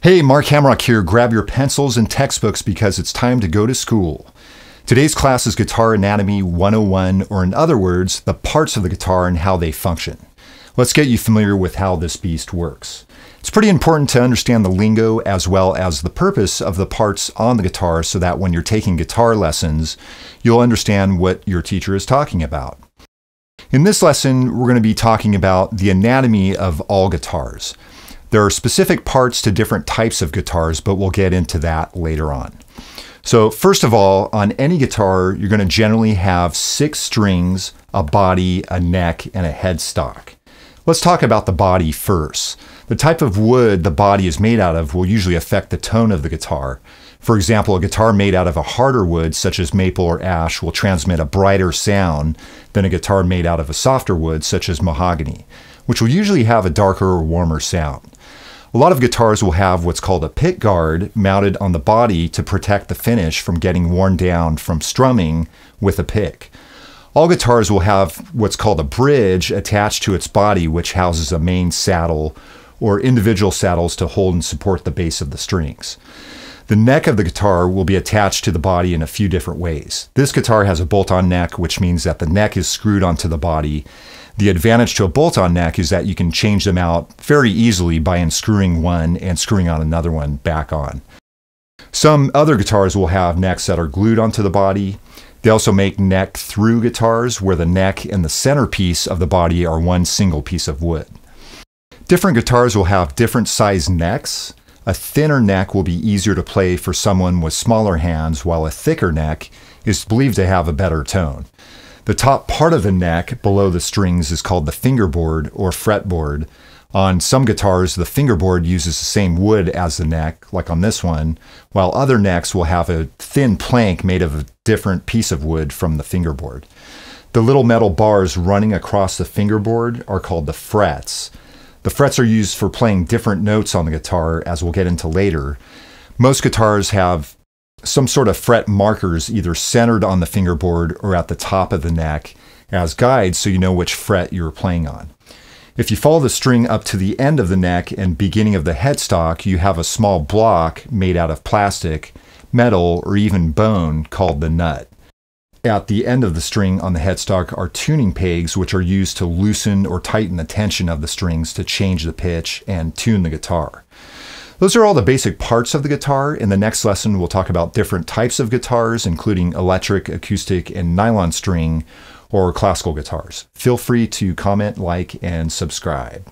Hey, Mark Hamrock here. Grab your pencils and textbooks because it's time to go to school. Today's class is Guitar Anatomy 101, or in other words, the parts of the guitar and how they function. Let's get you familiar with how this beast works. It's pretty important to understand the lingo as well as the purpose of the parts on the guitar so that when you're taking guitar lessons, you'll understand what your teacher is talking about. In this lesson, we're going to be talking about the anatomy of all guitars. There are specific parts to different types of guitars, but we'll get into that later on. So first of all, on any guitar, you're going to generally have 6 strings, a body, a neck, and a headstock. Let's talk about the body first. The type of wood the body is made out of will usually affect the tone of the guitar. For example, a guitar made out of a harder wood, such as maple or ash, will transmit a brighter sound than a guitar made out of a softer wood, such as mahogany, which will usually have a darker or warmer sound. A lot of guitars will have what's called a pick guard mounted on the body to protect the finish from getting worn down from strumming with a pick. All guitars will have what's called a bridge attached to its body, which houses a main saddle or individual saddles to hold and support the base of the strings. The neck of the guitar will be attached to the body in a few different ways. This guitar has a bolt-on neck, which means that the neck is screwed onto the body. The advantage to a bolt-on neck is that you can change them out very easily by unscrewing one and screwing on another one back on. Some other guitars will have necks that are glued onto the body. They also make neck-through guitars where the neck and the centerpiece of the body are one single piece of wood. Different guitars will have different size necks. A thinner neck will be easier to play for someone with smaller hands, while a thicker neck is believed to have a better tone. The top part of the neck below the strings is called the fingerboard or fretboard. On some guitars, the fingerboard uses the same wood as the neck, like on this one, while other necks will have a thin plank made of a different piece of wood from the fingerboard. The little metal bars running across the fingerboard are called the frets. The frets are used for playing different notes on the guitar, as we'll get into later. Most guitars have some sort of fret markers either centered on the fingerboard or at the top of the neck as guides so you know which fret you're playing on. If you follow the string up to the end of the neck and beginning of the headstock, you have a small block made out of plastic, metal, or even bone called the nut. At the end of the string on the headstock are tuning pegs, which are used to loosen or tighten the tension of the strings to change the pitch and tune the guitar. Those are all the basic parts of the guitar. In the next lesson, we'll talk about different types of guitars, including electric, acoustic, and nylon string, or classical guitars. Feel free to comment, like, and subscribe.